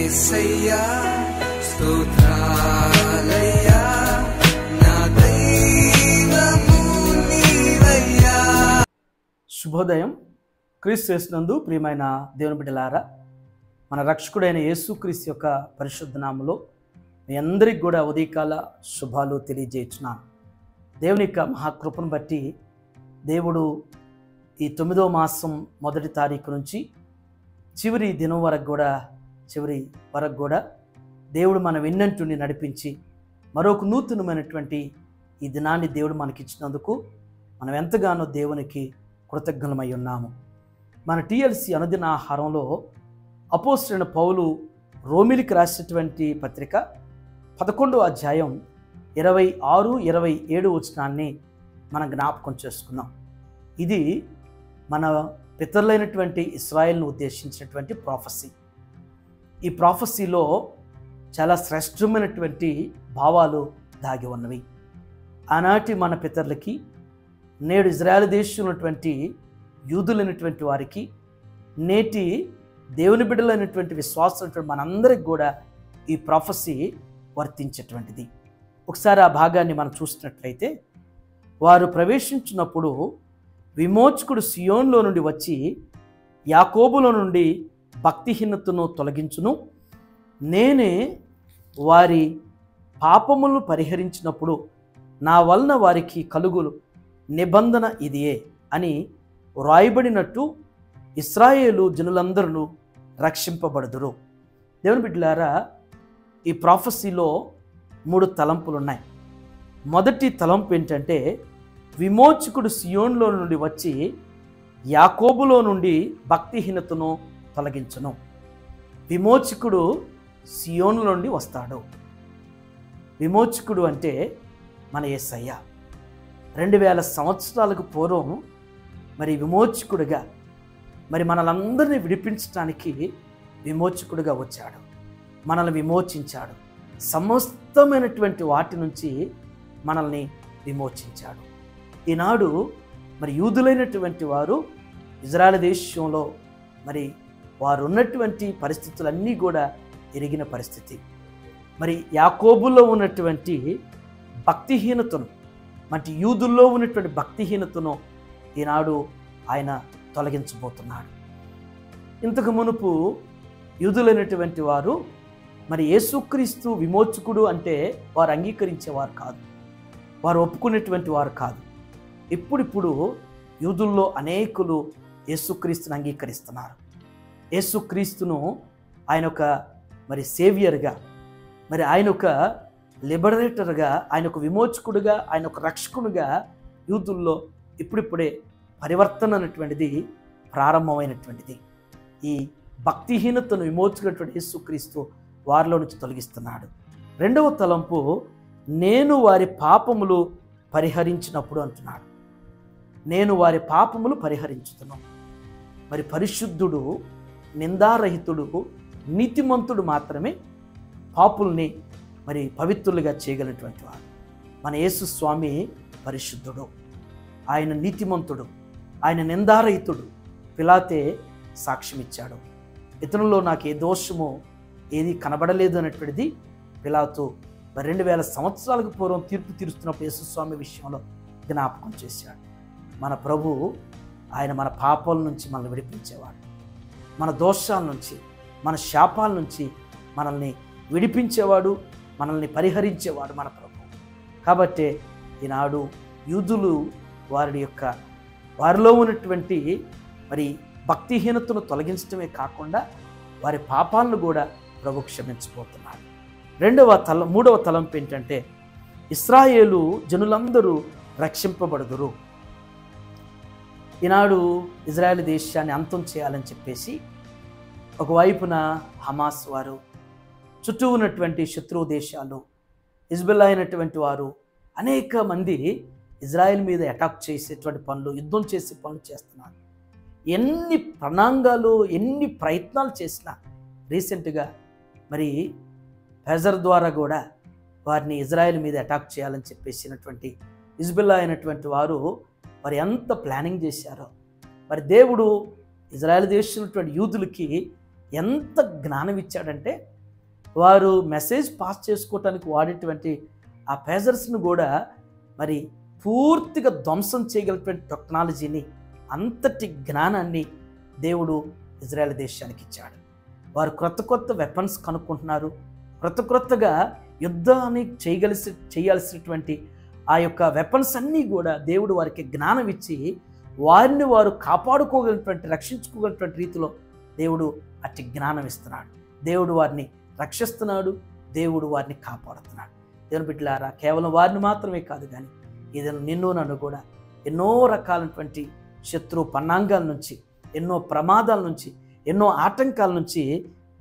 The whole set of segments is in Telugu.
యేసయ్యా స్తోత్రాలయ్యా నా దైవము నీవయ్యా. శుభోదయం. క్రీస్తు యేసునందు ప్రియమైన దేవుని బిడ్డలారా, మన రక్షకుడైన యేసుక్రీస్తు యొక్క పరిశుద్ధ నామములో మీ అందరికి కూడా ఉదయకాల శుభాలు తెలియజేస్తున్నాను. దేవుని యొక్క మహాకృపను బట్టి దేవుడు ఈ 9వ మాసం 1వ తారీఖు నుంచి చివరి దినం వరకు కూడా దేవుడు మన వెన్నంటుని నడిపించి మరొక నూతనమైనటువంటి ఈ దినాన్ని దేవుడు మనకిచ్చినందుకు మనం ఎంతగానో దేవునికి కృతజ్ఞులమై ఉన్నాము. మన టీఎల్సీ అనుదిన ఆహారంలో అపోస్తలుడైన పౌలు రోమిలికి రాసినటువంటి పత్రిక 11వ అధ్యాయం 26, 27 వచనాన్ని మనం జ్ఞాపకం చేసుకున్నాం. ఇది మన పితరులైనటువంటి ఇశ్రాయేలును ఉద్దేశించినటువంటి ప్రాఫెసీ. ఈ ప్రాఫెసీలో చాలా శ్రేష్టమైనటువంటి భావాలు దాగి ఉన్నవి. ఆనాటి మన పితరులకి, నేడు ఇజ్రాయెల్ దేశంలో ఉన్నటువంటి యూదులైనటువంటి వారికి, నేటి దేవుని బిడ్డలైనటువంటి విశ్వాసులైనటువంటి మనందరికి కూడా ఈ ప్రాఫెసీ వర్తించేటువంటిది. ఒకసారి ఆ భాగాన్ని మనం చూసినట్లయితే, వారు ప్రవేశించినప్పుడు విమోచకుడు సియోన్లో నుండి వచ్చి యాకోబులో నుండి భక్తిహీనతను తొలగించును, నేనే వారి పాపములను పరిహరించినప్పుడు నా వలన వారికి కలుగులు నిబంధన ఇదియే అని వ్రాయబడినట్టు ఇశ్రాయేలు జనులందరూ రక్షింపబడుదురు. దేవుని బిడ్డలారా, ఈ ప్రాఫెసీలో 3 తలంపులు ఉన్నాయి. మొదటి తలంపు ఏంటంటే, విమోచకుడు సియోన్లో నుండి వచ్చి యాకోబులో నుండి భక్తిహీనతను తొలగించును. విమోచకుడు సియోను నుండి వస్తాడు. విమోచకుడు అంటే మన యేసయ్య. 2000 సంవత్సరాలకు పూర్వం మరి విమోచకుడిగా, మరి మనలందరినీ విడిపించడానికి విమోచకుడిగా వచ్చాడు. మనల్ని విమోచించాడు. సమస్తమైనటువంటి వాటి నుంచి మనల్ని విమోచించాడు. ఈనాడు మరి యూదులైనటువంటి వారు ఇజ్రాయెల్ దేశంలో మరి వారు ఉన్నటువంటి పరిస్థితులన్నీ కూడా ఎరిగిన పరిస్థితి. మరి యాకోబులో ఉన్నటువంటి భక్తిహీనతను, మరి యూదుల్లో ఉన్నటువంటి భక్తిహీనతను ఈనాడు ఆయన తొలగించబోతున్నాడు. ఇంతకు మునుపు యూదులైనటువంటి వారు మరి యేసుక్రీస్తు విమోచకుడు అంటే వారు అంగీకరించేవారు కాదు, వారు ఒప్పుకునేటువంటి వారు కాదు. ఇప్పుడిప్పుడు యూదుల్లో అనేకులు యేసుక్రీస్తుని అంగీకరిస్తున్నారు. యేసుక్రీస్తును ఆయన ఒక మరి సేవియర్గా, మరి ఆయన ఒక లిబరేటర్గా, ఆయన ఒక విమోచకుడుగా, ఆయన ఒక రక్షకుడుగా యూదుల్లో ఇప్పుడిప్పుడే పరివర్తన అనేటువంటిది ప్రారంభమైనటువంటిది. ఈ భక్తిహీనతను విమోచుకున్నటువంటి యేసుక్రీస్తు వారిలో నుంచి తొలగిస్తున్నాడు. 2వ తలంపు, నేను వారి పాపములు పరిహరించినప్పుడు అంటున్నాడు. నేను వారి పాపములు పరిహరించుతున్నాను. మరి పరిశుద్ధుడు, నిందారహితుడు, నీతిమంతుడు మాత్రమే పాపుల్ని మరి పవిత్రులుగా చేయగలిగినటువంటి వాడు. మన యేసు స్వామి పరిశుద్ధుడు, ఆయన నీతిమంతుడు, ఆయన నిందారహితుడు. పిలాతే సాక్ష్యం ఇచ్చాడు, ఇతనులో నాకు ఏ దోషము ఏది కనబడలేదు అనేటువంటిది పిలాతు 2000 సంవత్సరాలకు పూర్వం తీర్పు తీరుస్తున్నప్పుడు యేసుస్వామి విషయంలో జ్ఞాపకం చేశాడు. మన ప్రభు ఆయన మన పాపాల నుంచి మనల్ని విడిపించేవాడు, మన దోషాల నుంచి, మన శాపాల నుంచి మనల్ని విడిపించేవాడు, మనల్ని పరిహరించేవాడు మన ప్రభు. కాబట్టి ఈనాడు యూదులు వారిలో ఉన్నటువంటి మరి భక్తిహీనతను తొలగించడమే కాకుండా వారి పాపాలను కూడా ప్రభు క్షమించబోతున్నాడు. 3వ తలంపు ఏంటంటే, ఇశ్రాయేలు జనులందరూ రక్షింపబడుదురు. ఈనాడు ఇజ్రాయెల్ దేశాన్ని అంతం చేయాలని చెప్పేసి ఒకవైపున హమాస్ వారు, చుట్టూ ఉన్నటువంటి శత్రువు దేశాలు, హిజ్బుల్లా అయినటువంటి వారు అనేక మంది ఇజ్రాయెల్ మీద అటాక్ చేసేటువంటి పనులు, యుద్ధం చేసే పనులు చేస్తున్నారు. ఎన్ని ప్రణాంగాలు, ఎన్ని ప్రయత్నాలు చేసినా రీసెంట్గా మరి ఫెజర్ ద్వారా కూడా వారిని ఇజ్రాయెల్ మీద అటాక్ చేయాలని చెప్పేసినటువంటి హిజ్బుల్లా అయినటువంటి వారు మరి ఎంత ప్లానింగ్ చేశారో. మరి దేవుడు ఇజ్రాయెల్ దేశంలో యూదులకి ఎంత జ్ఞానం ఇచ్చాడంటే, వారు మెసేజ్ పాస్ చేసుకోవటానికి వాడేటువంటి ఆ పేజర్స్ను కూడా మరి పూర్తిగా ధ్వంసం చేయగలిగినటువంటి టెక్నాలజీని, అంతటి జ్ఞానాన్ని దేవుడు ఇజ్రాయెల్ దేశానికి ఇచ్చాడు. వారు కొత్త కొత్త వెపన్స్ కనుక్కుంటున్నారు. కొత్తగా యుద్ధాన్ని చేయాల్సినటువంటి ఆ యొక్క వెపన్స్ అన్నీ కూడా దేవుడు వారికి జ్ఞానం ఇచ్చి వారిని వారు కాపాడుకోగలిగినటువంటి, రక్షించుకోగలిగినటువంటి రీతిలో దేవుడు అట్టి జ్ఞానం ఇస్తున్నాడు. దేవుడు వారిని రక్షిస్తున్నాడు, దేవుడు వారిని కాపాడుతున్నాడు. దేవుని బిడ్డలారా, కేవలం వారిని మాత్రమే కాదు కానీ ఏదైనా నిన్ను నన్ను కూడా ఎన్నో రకాలైనటువంటి శత్రు పన్నాంగాల నుంచి, ఎన్నో ప్రమాదాల నుంచి, ఎన్నో ఆటంకాల నుంచి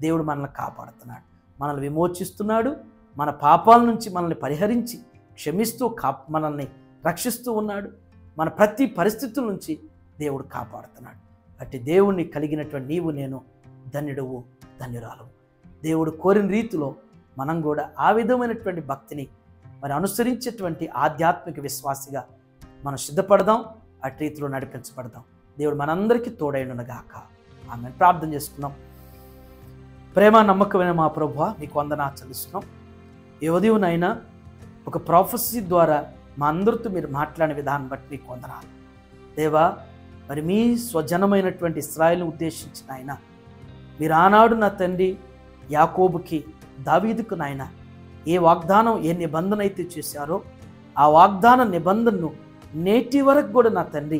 దేవుడు మనల్ని కాపాడుతున్నాడు, మనల్ని విమోచిస్తున్నాడు. మన పాపాల నుంచి మనల్ని పరిహరించి క్షమిస్తూ మనల్ని రక్షిస్తూ ఉన్నాడు. మన ప్రతి పరిస్థితుల నుంచి దేవుడు కాపాడుతున్నాడు. అట్టి దేవుణ్ణి కలిగినటువంటి నీవు నేను ధన్యుడవు, ధన్యురాలు. దేవుడు కోరిన రీతిలో మనం కూడా ఆ విధమైనటువంటి భక్తిని మరి అనుసరించేటువంటి ఆధ్యాత్మిక విశ్వాసిగా మనం సిద్ధపడదాం, అటు రీతిలో నడిపించబడదాం. దేవుడు మనందరికీ తోడైనగాక. ఆమె ప్రార్థన చేసుకున్నాం. ప్రేమ నమ్మకమైన మా ప్రభువా, మీకు వందనాలు చెల్లిస్తున్నాం. ఈ ఉదయంనైనా ఒక ప్రాఫెసీ ద్వారా మా అందరితో మీరు మాట్లాడిన విధానం బట్టి మీకు వందనాలు దేవా. మరి మీ స్వజనమైనటువంటి ఇశ్రాయేలును ఉద్దేశించిన ఆయన మీరు ఆనాడు నా తండ్రి యాకోబుకి, దావీదుకు నాయన ఏ వాగ్దానం, ఏ నిబంధన అయితే చేశారో ఆ వాగ్దాన నిబంధనను నేటి వరకు కూడా నా తండ్రి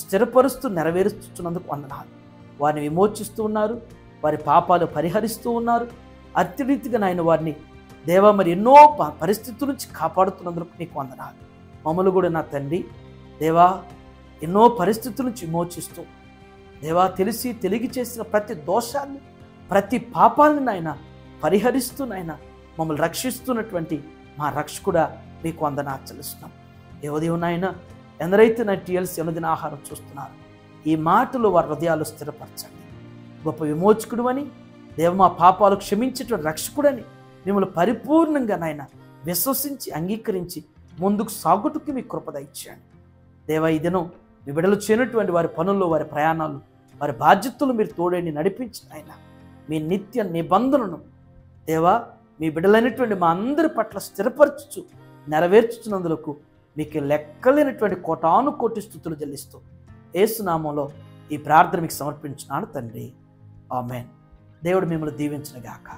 స్థిరపరుస్తూ నెరవేరుస్తున్నందుకు వందనాలు. వారిని విమోచిస్తూ ఉన్నారు, వారి పాపాలు పరిహరిస్తూ ఉన్నారు. అత్యరీతిగా నాయన వారిని దేవా మరి ఎన్నో పరిస్థితుల నుంచి కాపాడుతున్నందుకు నీకు వందనాలు. మమ్మల్ని కూడా నా తండ్రి దేవా ఎన్నో పరిస్థితుల నుంచి విమోచిస్తూ దేవా తెలిగి చేసిన ప్రతి దోషాన్ని, ప్రతి పాపాలని నాయన పరిహరిస్తూ నాయన మమ్మల్ని రక్షిస్తున్నటువంటి మా రక్షకుడా మీకు వందనాలు చెల్లిస్తున్నాం. ఏ ఉదయం నాయన ఎందరైతే నా టీఎల్సీ అనుదిన ఆహారం చూస్తున్నారు, ఈ మాటలు వారి హృదయాలు స్థిరపరచండి. గొప్ప విమోచకుడు అని, దేవ మా పాపాలు క్షమించేటువంటి రక్షకుడని మిమ్మల్ని పరిపూర్ణంగా నాయన విశ్వసించి అంగీకరించి ముందుకు సాగుటకు మీ కృపద ఇచ్చేయండి. దేవా ఈ దినం మీ బిడ్డలు చేయనటువంటి వారి పనుల్లో, వారి ప్రయాణాలు, వారి బాధ్యతలు మీరు తోడేని నడిపించిన ఆయన మీ నిత్య నిబంధనను దేవా మీ బిడ్డలైనటువంటి మా అందరి పట్ల స్థిరపరచుచు నెరవేర్చుతున్నందులకు మీకు లెక్కలేనటువంటి కోటాను కోటి స్తుతులు చెల్లిస్తూ యేసునామంలో ఈ ప్రార్థన మీకు సమర్పించున్నాను తండ్రి. ఆమేన్. దేవుడు మిమ్మల్ని దీవించునుగాక.